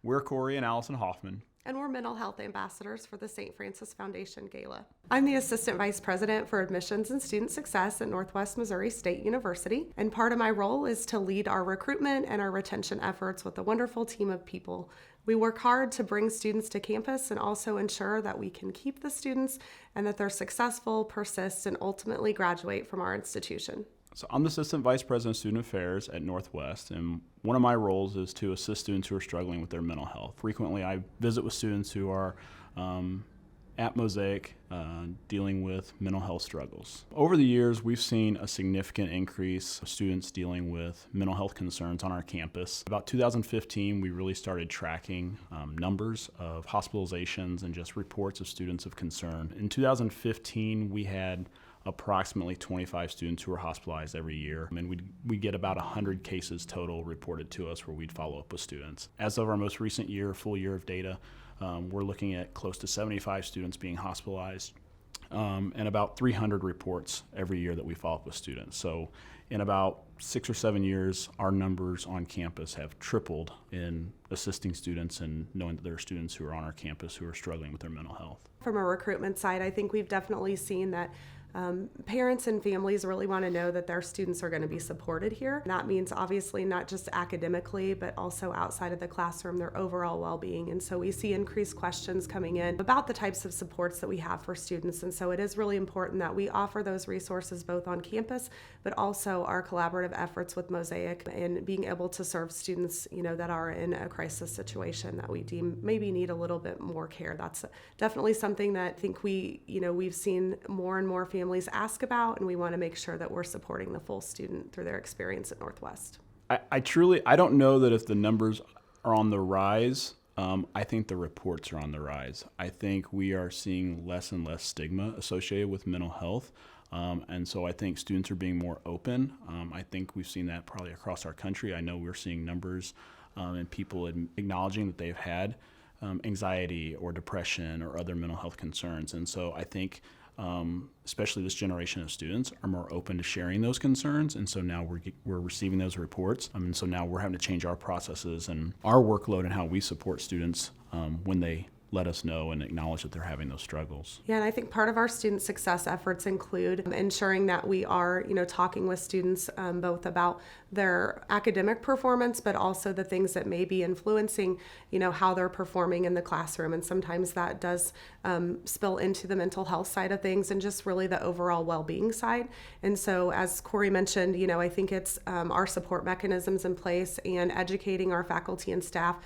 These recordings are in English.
We're Kori and Allison Hoffmann. And we're mental health ambassadors for the St. Francis Foundation Gala. I'm the Assistant Vice President for Admissions and Student Success at Northwest Missouri State University, and part of my role is to lead our recruitment and our retention efforts with a wonderful team of people. We work hard to bring students to campus and also ensure that we can keep the students and that they're successful, persist, and ultimately graduate from our institution. So I'm the Assistant Vice President of Student Affairs at Northwest, and one of my roles is to assist students who are struggling with their mental health. Frequently, I visit with students who are at Mosaic dealing with mental health struggles. Over the years, we've seen a significant increase of students dealing with mental health concerns on our campus. About 2015, we really started tracking numbers of hospitalizations and just reports of students of concern. In 2015, we had approximately 25 students who were hospitalized every year. I mean, we get about 100 cases total reported to us where we'd follow up with students. As of our most recent year, full year of data, we're looking at close to 75 students being hospitalized and about 300 reports every year that we follow up with students. So in about 6 or 7 years, our numbers on campus have tripled in assisting students and knowing that there are students who are on our campus who are struggling with their mental health. From a recruitment side, I think we've definitely seen that parents and families really want to know that their students are going to be supported here. That means obviously not just academically, but also outside of the classroom, their overall well-being. And so we see increased questions coming in about the types of supports that we have for students. And so it is really important that we offer those resources both on campus, but also our collaborative efforts with Mosaic and being able to serve students, that are in a crisis situation that we deem maybe need a little bit more care. That's definitely something that I think we've seen more and more families ask about, and we want to make sure that we're supporting the full student through their experience at Northwest. I don't know that if the numbers are on the rise. I think the reports are on the rise. I think we are seeing less and less stigma associated with mental health. And so I think students are being more open. I think we've seen that probably across our country. I know we're seeing numbers and people acknowledging that they've had anxiety or depression or other mental health concerns. And so I think especially this generation of students are more open to sharing those concerns, and so now we're receiving those reports, and so now we're having to change our processes and our workload and how we support students when they let us know and acknowledge that they're having those struggles. Yeah, and I think part of our student success efforts include ensuring that we are, talking with students both about their academic performance, but also the things that may be influencing, how they're performing in the classroom. And sometimes that does spill into the mental health side of things and just really the overall well-being side. And so, as Kori mentioned, I think it's our support mechanisms in place and educating our faculty and staff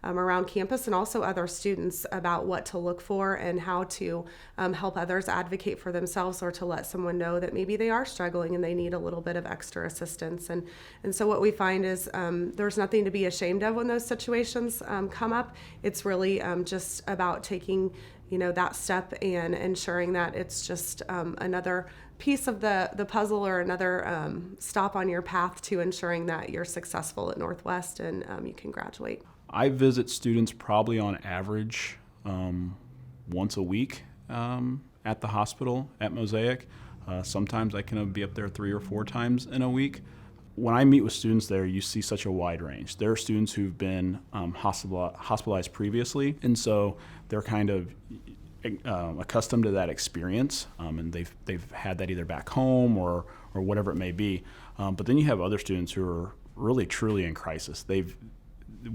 around campus and also other students about what to look for and how to help others advocate for themselves or to let someone know that maybe they are struggling and they need a little bit of extra assistance. And so what we find is there's nothing to be ashamed of when those situations come up. It's really just about taking that step and ensuring that it's just another piece of the puzzle or another stop on your path to ensuring that you're successful at Northwest and you can graduate. I visit students probably on average once a week at the hospital at Mosaic. Sometimes I can be up there 3 or 4 times in a week. When I meet with students there, you see such a wide range. There are students who've been hospitalized previously, and so they're kind of accustomed to that experience, and they've had that either back home or whatever it may be. But then you have other students who are really truly in crisis.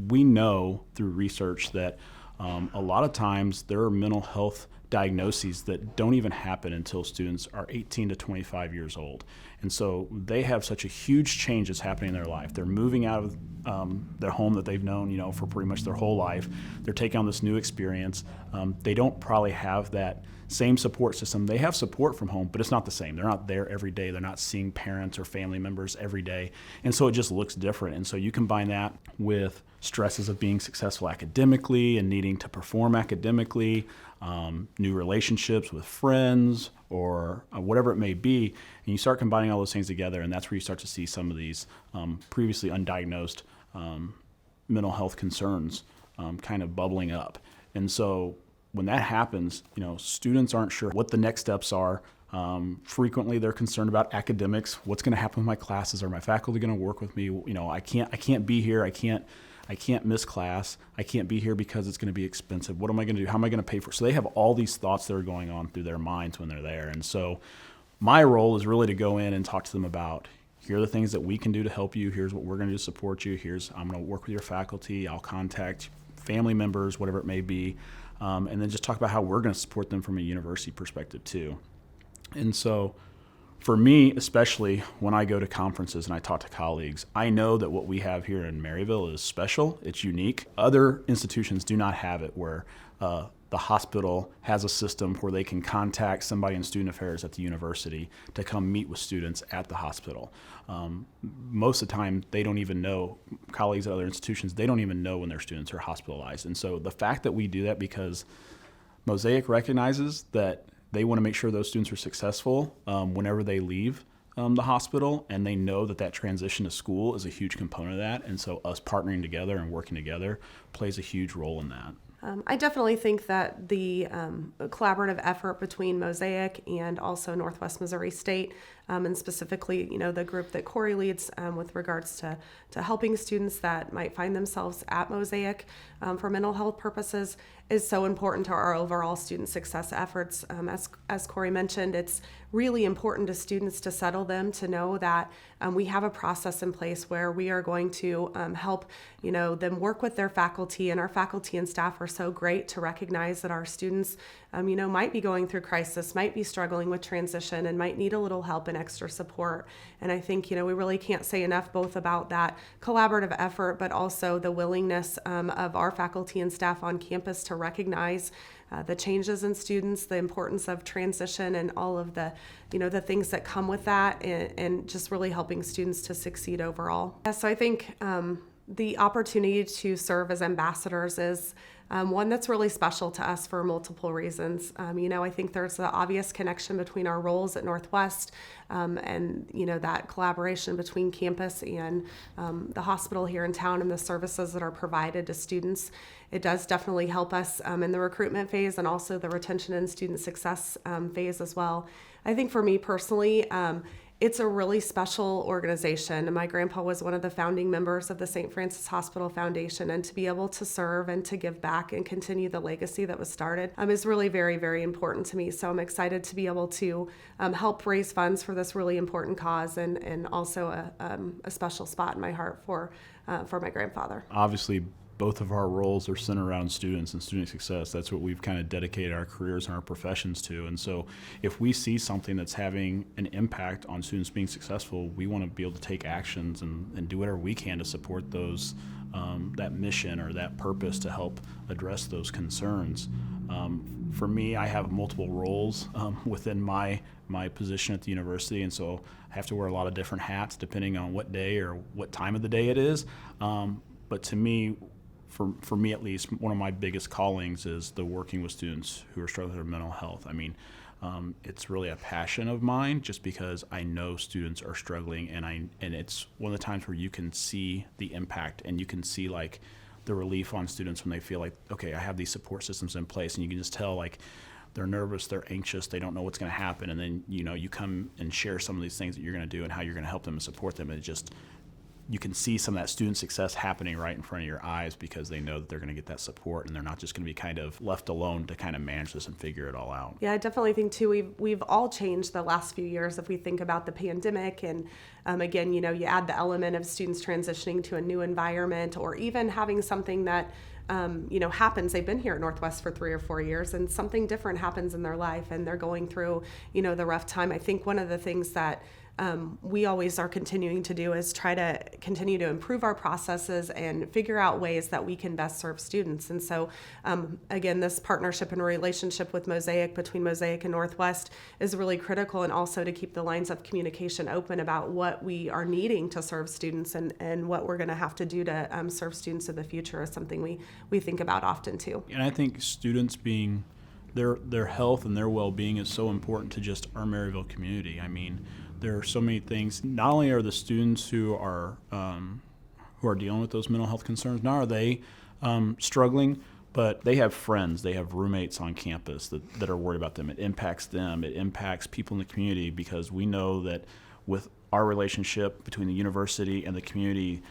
We know through research that a lot of times there are mental health diagnoses that don't even happen until students are 18 to 25 years old. And so they have such a huge change that's happening in their life. They're moving out of their home that they've known, for pretty much their whole life. They're taking on this new experience. They don't probably have that same support system. They have support from home, but it's not the same. They're not there every day. They're not seeing parents or family members every day. And so it just looks different. And so you combine that with stresses of being successful academically and needing to perform academically, new relationships with friends or whatever it may be, and you start combining all those things together, and that's where you start to see some of these previously undiagnosed mental health concerns kind of bubbling up. And so when that happens, students aren't sure what the next steps are. Frequently, they're concerned about academics. What's going to happen with my classes? Are my faculty going to work with me? I can't be here. I can't I can't miss class. I can't be here because it's going to be expensive. What am I going to do? How am I going to pay for it? So they have all these thoughts that are going on through their minds when they're there. And so my role is really to go in and talk to them about, here are the things that we can do to help you. Here's what we're going to do to support you. I'm going to work with your faculty. I'll contact family members, whatever it may be. And then just talk about how we're going to support them from a university perspective too. And so for me, especially when I go to conferences and I talk to colleagues, I know that what we have here in Maryville is special. It's unique. Other institutions do not have it, where the hospital has a system where they can contact somebody in student affairs at the university to come meet with students at the hospital. Most of the time, they don't even know, colleagues at other institutions, they don't even know when their students are hospitalized. And so the fact that we do that, because Mosaic recognizes that they want to make sure those students are successful whenever they leave the hospital, and they know that that transition to school is a huge component of that. And so us partnering together and working together plays a huge role in that. I definitely think that the collaborative effort between Mosaic and also Northwest Missouri State, and specifically, the group that Kori leads with regards to helping students that might find themselves at Mosaic for mental health purposes, is so important to our overall student success efforts. As Kori mentioned, it's really important to students to settle them, to know that we have a process in place where we are going to help them work with their faculty, and our faculty and staff are so great to recognize that our students might be going through crisis, might be struggling with transition, and might need a little help and extra support. And I think we really can't say enough both about that collaborative effort, but also the willingness of our faculty and staff on campus to recognize the changes in students, the importance of transition, and all of the the things that come with that, and just really helping students to succeed overall. So I think the opportunity to serve as ambassadors is one that's really special to us for multiple reasons. I think there's the obvious connection between our roles at Northwest, and that collaboration between campus and the hospital here in town, and the services that are provided to students. It does definitely help us in the recruitment phase, and also the retention and student success phase as well. I think for me personally, it's a really special organization. My grandpa was one of the founding members of the St. Francis Hospital Foundation, and to be able to serve and to give back and continue the legacy that was started is really very, very important to me. So I'm excited to be able to help raise funds for this really important cause, and also a special spot in my heart for my grandfather. Obviously, both of our roles are centered around students and student success. That's what we've kind of dedicated our careers and our professions to. And so if we see something that's having an impact on students being successful, we want to be able to take actions and do whatever we can to support those, that mission or that purpose to help address those concerns. For me, I have multiple roles within my position at the university, and so I have to wear a lot of different hats depending on what day or what time of the day it is. But to me, for me at least, one of my biggest callings is the working with students who are struggling with mental health. I mean, it's really a passion of mine, just because I know students are struggling, and it's one of the times where you can see the impact, and you can see like the relief on students when they feel like, okay, I have these support systems in place, and you can just tell like they're nervous, they're anxious, they don't know what's going to happen, and then you come and share some of these things that you're going to do and how you're going to help them and support them, and you can see some of that student success happening right in front of your eyes, because they know that they're going to get that support, and they're not just going to be kind of left alone to kind of manage this and figure it all out. Yeah, I definitely think too, we've all changed the last few years. If we think about the pandemic, and again, you add the element of students transitioning to a new environment, or even having something that happens. They've been here at Northwest for 3 or 4 years, and something different happens in their life, and they're going through, the rough time. I think one of the things that we always are continuing to do is try to continue to improve our processes and figure out ways that we can best serve students. And so, again, this partnership and relationship with Mosaic, between Mosaic and Northwest, is really critical, and also to keep the lines of communication open about what we are needing to serve students, and what we're going to have to do to serve students in the future is something we think about often too. And I think students being their health and their well-being is so important to just our Maryville community. I mean, there are so many things. Not only are the students who are dealing with those mental health concerns, not are they struggling, but they have friends, they have roommates on campus that are worried about them. It impacts them. It impacts people in the community, because we know that with our relationship between the university and the community,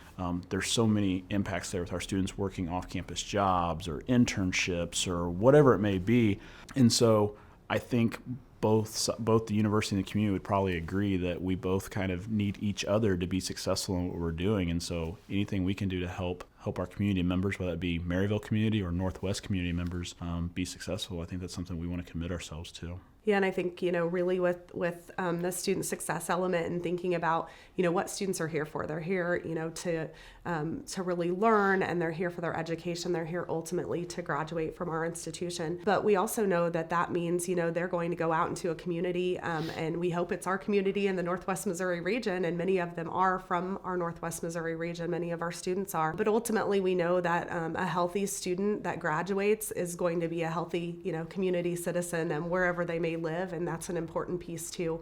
there's so many impacts there with our students working off-campus jobs or internships or whatever it may be. And so I think both the university and the community would probably agree that we both kind of need each other to be successful in what we're doing. And so anything we can do to help our community members, whether it be Maryville community or Northwest community members, be successful, I think that's something we want to commit ourselves to. Yeah, and I think, really with the student success element and thinking about, what students are here for. They're here, to really learn, and they're here for their education. They're here ultimately to graduate from our institution. But we also know that means, they're going to go out into a community, and we hope it's our community in the Northwest Missouri region, and many of them are from our Northwest Missouri region. Many of our students are. But ultimately, we know that a healthy student that graduates is going to be a healthy, community citizen, and wherever they may live, and that's an important piece too,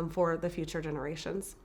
for the future generations.